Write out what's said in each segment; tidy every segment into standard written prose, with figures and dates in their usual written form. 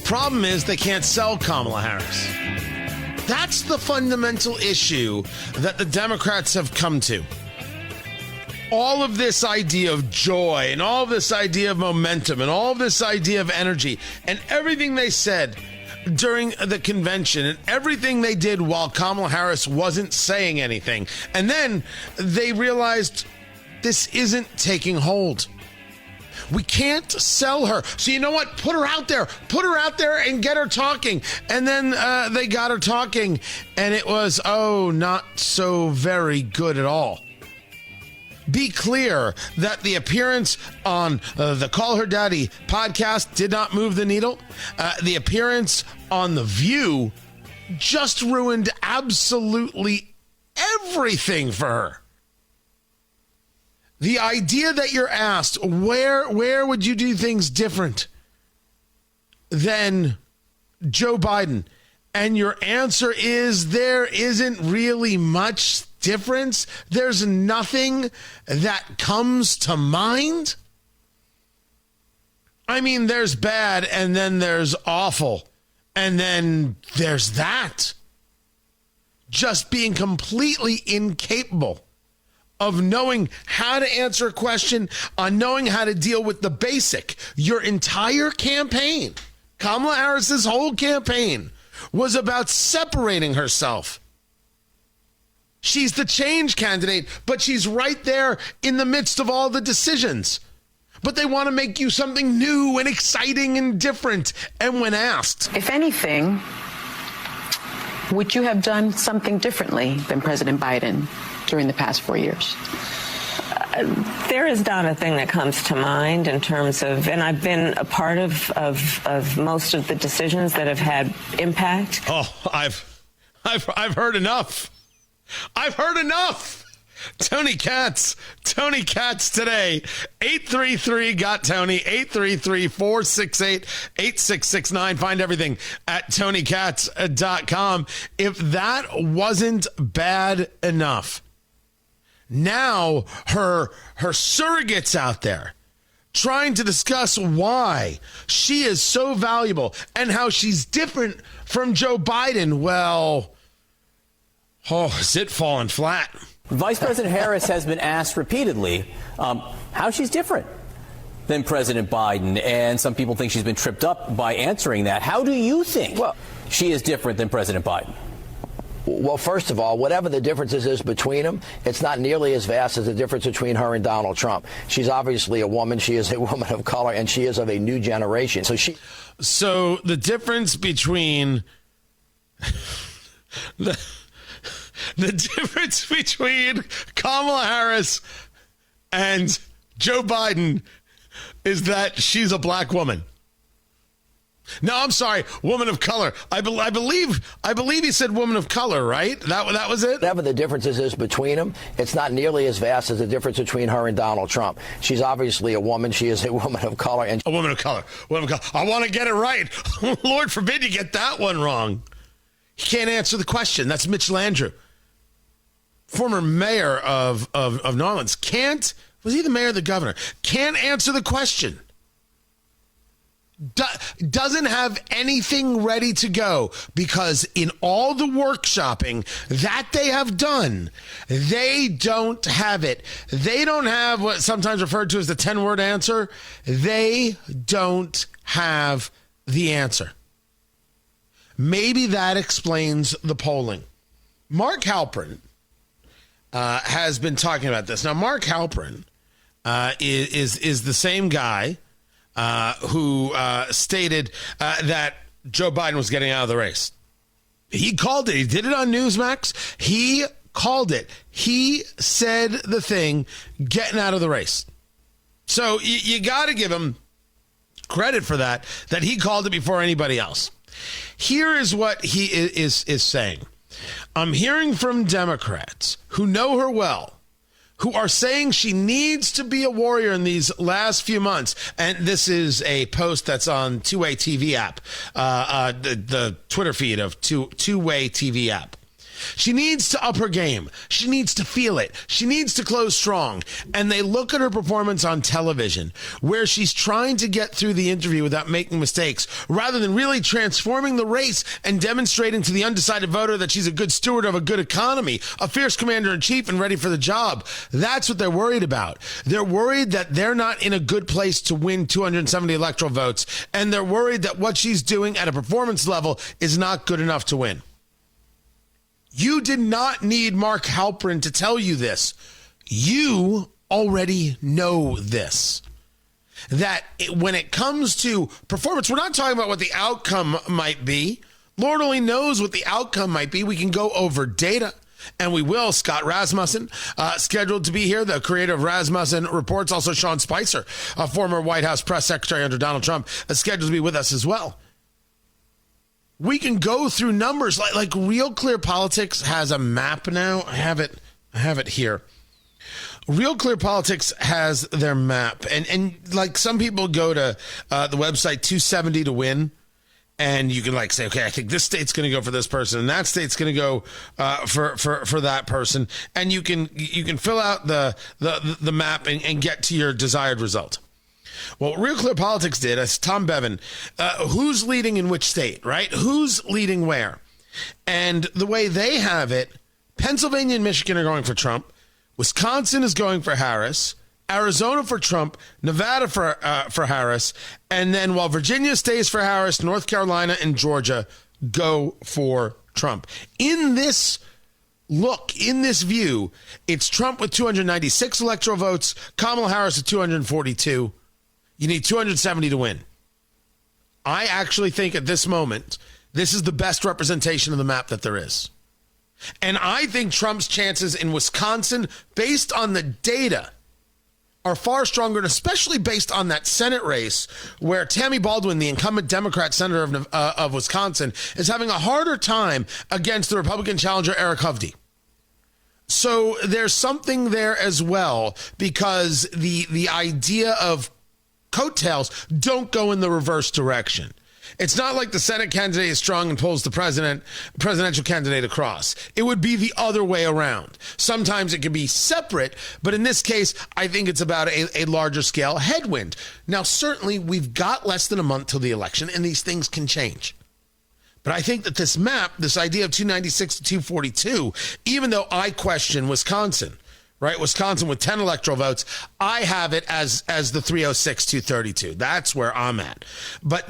Problem is they can't sell Kamala Harris. That's the fundamental issue that the Democrats have come to. All of this idea of joy and all of this idea of momentum and all of this idea of energy and everything they said during the convention and everything they did while Kamala Harris wasn't saying anything. And then they realized this isn't taking hold. We can't sell her. So you know what? Put her out there. Put her out there and get her talking. And then they got her talking, and it was, not so very good at all. Be clear that the appearance on the Call Her Daddy podcast did not move the needle. The appearance on The View just ruined absolutely everything for her. The idea that you're asked, where would you do things different than Joe Biden? And your answer is there isn't really much difference. There's nothing that comes to mind. I mean, there's bad and then there's awful. And then there's that. Just being completely incapable of knowing how to answer a question, on knowing how to deal with the basic. Your entire campaign, Kamala Harris's whole campaign, was about separating herself. She's the change candidate, but she's right there in the midst of all the decisions. But they want to make you something new and exciting and different. And when asked, if anything, would you have done something differently than President Biden during the past 4 years? There is not a thing that comes to mind in terms of, and I've been a part of most of the decisions that have had impact. Oh, I've heard enough. I've heard enough. Tony Katz today, 833-GOT-TONY, 833-468-8669. Find everything at TonyKatz.com. If that wasn't bad enough, now her surrogates out there trying to discuss why she is so valuable and how she's different from Joe Biden. Well, is it falling flat? Vice President Harris has been asked repeatedly how she's different than President Biden, and some people think she's been tripped up by answering that. How do you think she is different than President Biden? Well, first of all, whatever the differences is between them, it's not nearly as vast as the difference between her and Donald Trump. She's obviously a woman. She is a woman of color, and she is of a new generation. So the difference between the difference between Kamala Harris and Joe Biden is that she's a black woman. No, I'm sorry, woman of color. I believe he said woman of color, right? That was it? Whatever the differences is between them, it's not nearly as vast as the difference between her and Donald Trump. She's obviously a woman. She is a woman of color. And a woman of color. I want to get it right. Lord forbid you get that one wrong. He can't answer the question. That's Mitch Landrieu, former mayor of New Orleans. Was he the mayor or the governor? Can't answer the question. Doesn't have anything ready to go because in all the workshopping that they have done, they don't have it. They don't have what sometimes referred to as the 10-word answer. They don't have the answer. Maybe that explains the polling. Mark Halperin has been talking about this. Now, Mark Halperin is the same guy who stated that Joe Biden was getting out of the race. He called it. He did it on Newsmax. He called it. He said the thing, getting out of the race. So you got to give him credit for that he called it before anybody else. Here is what he is saying. I'm hearing from Democrats who know her well, who are saying she needs to be a warrior in these last few months. And this is a post that's on Two-Way TV app, the Twitter feed of Two-Way TV app. She needs to up her game. She needs to feel it. She needs to close strong. And they look at her performance on television, where she's trying to get through the interview without making mistakes, rather than really transforming the race and demonstrating to the undecided voter that she's a good steward of a good economy, a fierce commander-in-chief and ready for the job. That's what they're worried about. They're worried that they're not in a good place to win 270 electoral votes, and they're worried that what she's doing at a performance level is not good enough to win. You did not need Mark Halperin to tell you this. You already know this. That when it comes to performance, we're not talking about what the outcome might be. Lord only knows what the outcome might be. We can go over data, and we will. Scott Rasmussen, scheduled to be here, the creator of Rasmussen Reports. Also, Sean Spicer, a former White House press secretary under Donald Trump, is scheduled to be with us as well. We can go through numbers like Real Clear Politics has a map now. I have it here. Real Clear Politics has their map, and like some people go to the website 270 to win, and you can like say, okay, I think this state's going to go for this person, and that state's going to go for that person, and you can fill out the map and get to your desired result. Well, what Real Clear Politics did, as Tom Bevan, who's leading in which state, right? Who's leading where? And the way they have it, Pennsylvania and Michigan are going for Trump. Wisconsin is going for Harris. Arizona for Trump. Nevada for Harris. And then while Virginia stays for Harris, North Carolina and Georgia go for Trump. In this view, it's Trump with 296 electoral votes, Kamala Harris with 242. You need 270 to win. I actually think at this moment, this is the best representation of the map that there is. And I think Trump's chances in Wisconsin, based on the data, are far stronger, and especially based on that Senate race where Tammy Baldwin, the incumbent Democrat senator of Wisconsin, is having a harder time against the Republican challenger, Eric Hovde. So there's something there as well, because the idea of coattails don't go in the reverse direction. It's not like the Senate candidate is strong and pulls the presidential candidate across. It would be the other way around. Sometimes it can be separate, but in this case, I think it's about a larger scale headwind. Now, certainly, we've got less than a month till the election, and these things can change. But I think that this map, this idea of 296 to 242, even though I question Wisconsin, right? Wisconsin with 10 electoral votes, I have it as the 306, 232. That's where I'm at. But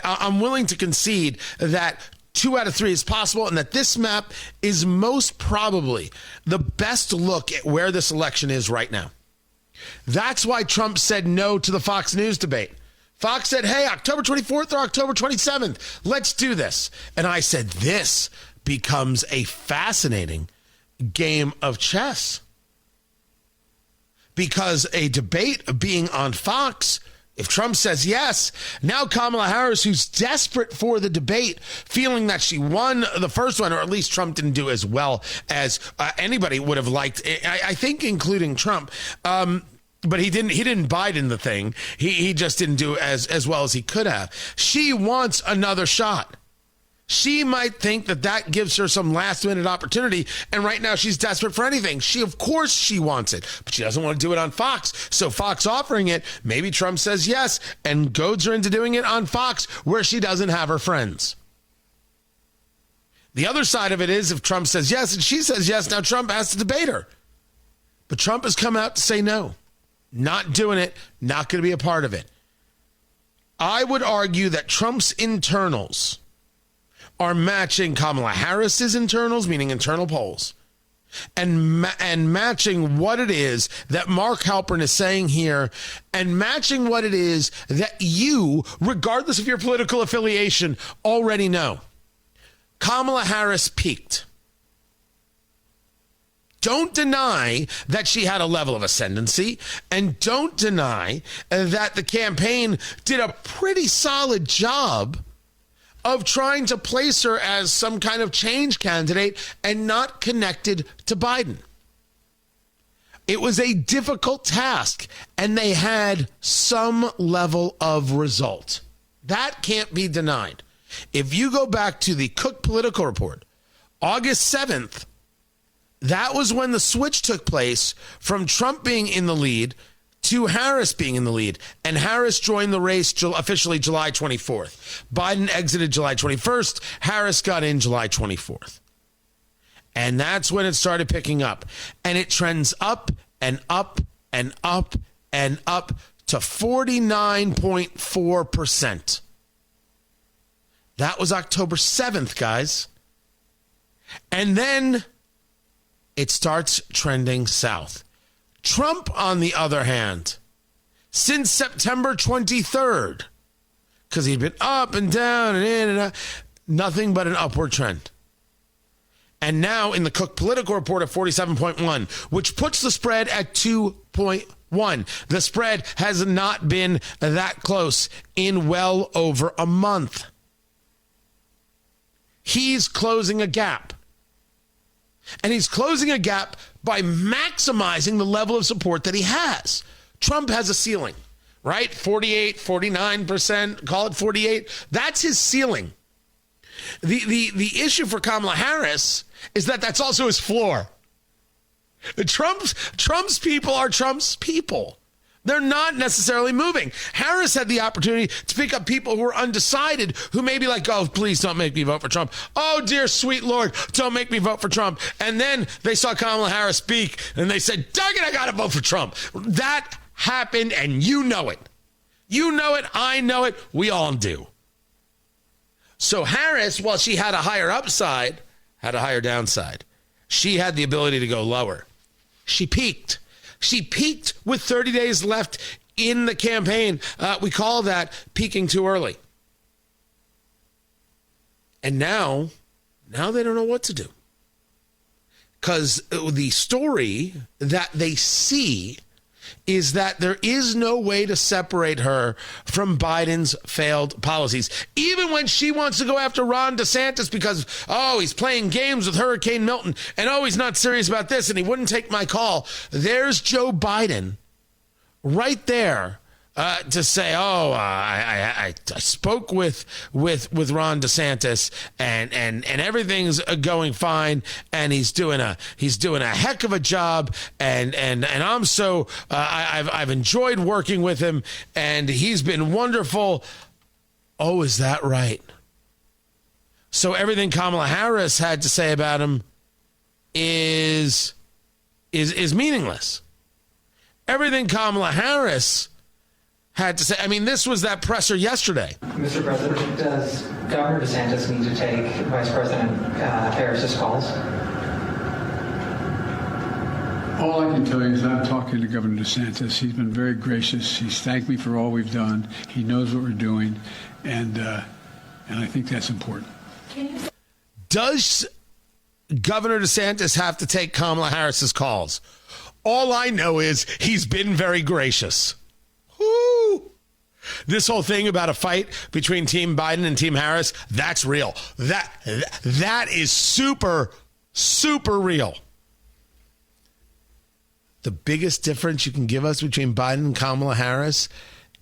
I'm willing to concede that 2 out of 3 is possible, and that this map is most probably the best look at where this election is right now. That's why Trump said no to the Fox News debate. Fox said, hey, October 24th or October 27th, let's do this. And I said, this becomes a fascinating game of chess. Because a debate being on Fox, if Trump says yes, now Kamala Harris, who's desperate for the debate, feeling that she won the first one, or at least Trump didn't do as well as anybody would have liked, I think including Trump. But he didn't Biden the thing. He just didn't do as well as he could have. She wants another shot. She might think that gives her some last-minute opportunity, and right now she's desperate for anything. Of course she wants it, but she doesn't want to do it on Fox. So Fox offering it, maybe Trump says yes and goads her into doing it on Fox, where she doesn't have her friends. The other side of it is, if Trump says yes and she says yes, now Trump has to debate her. But Trump has come out to say no. Not doing it, not going to be a part of it. I would argue that Trump's internals are matching Kamala Harris's internals, meaning internal polls, and matching what it is that Mark Halperin is saying here, and matching what it is that you, regardless of your political affiliation, already know. Kamala Harris peaked. Don't deny that she had a level of ascendancy, and don't deny that the campaign did a pretty solid job of trying to place her as some kind of change candidate and not connected to Biden. It was a difficult task, and they had some level of result. That can't be denied. If you go back to the Cook Political Report August 7th, that was when the switch took place from Trump being in the lead to Harris being in the lead. And Harris joined the race officially July 24th. Biden exited July 21st. Harris got in July 24th. And that's when it started picking up. And it trends up and up and up and up to 49.4%. That was October 7th, guys. And then it starts trending south. Trump, on the other hand, since September 23rd, because he'd been up and down and in and out, nothing but an upward trend. And now in the Cook Political Report of 47.1, which puts the spread at 2.1. The spread has not been that close in well over a month. He's closing a gap. And he's closing a gap by maximizing the level of support that he has. Trump has a ceiling, right? 48, 49%, call it 48. That's his ceiling. The issue for Kamala Harris is that that's also his floor. Trump's people are Trump's people. They're not necessarily moving. Harris had the opportunity to pick up people who are undecided, who may be like, oh, please don't make me vote for Trump. Oh, dear sweet Lord, don't make me vote for Trump. And then they saw Kamala Harris speak and they said, Duggan, I got to vote for Trump. That happened and you know it. You know it. I know it. We all do. So Harris, while she had a higher upside, had a higher downside. She had the ability to go lower. She peaked. She peaked with 30 days left in the campaign. We call that peaking too early. And now they don't know what to do. Because the story that they see is that there is no way to separate her from Biden's failed policies. Even when she wants to go after Ron DeSantis because, oh, he's playing games with Hurricane Milton, and oh, he's not serious about this, and he wouldn't take my call. There's Joe Biden right there to say, oh, I spoke with Ron DeSantis and everything's going fine, and he's doing a heck of a job, and I'm so I've enjoyed working with him, and he's been wonderful. Oh, is that right? So everything Kamala Harris had to say about him is meaningless. Everything Kamala Harris had to say. I mean, this was that presser yesterday. Mr. President, does Governor DeSantis need to take Vice President Harris's calls? All I can tell you is I'm talking to Governor DeSantis. He's been very gracious. He's thanked me for all we've done. He knows what we're doing, and I think that's important. Does Governor DeSantis have to take Kamala Harris's calls? All I know is he's been very gracious. Woo! This whole thing about a fight between Team Biden and Team Harris, that's real. That is super, super real. The biggest difference you can give us between Biden and Kamala Harris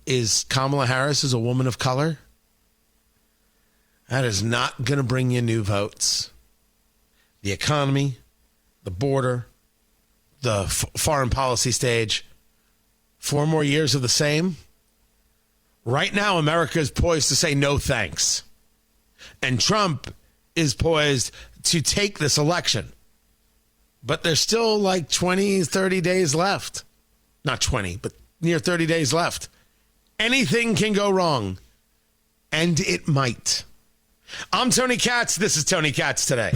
is Kamala Harris is a woman of color. That is not going to bring you new votes. The economy, the border, the foreign policy stage, 4 more years of the same. Right now, America is poised to say no thanks. And Trump is poised to take this election. But there's still like 20, 30 days left. Not 20, but near 30 days left. Anything can go wrong. And it might. I'm Tony Katz. This is Tony Katz Today.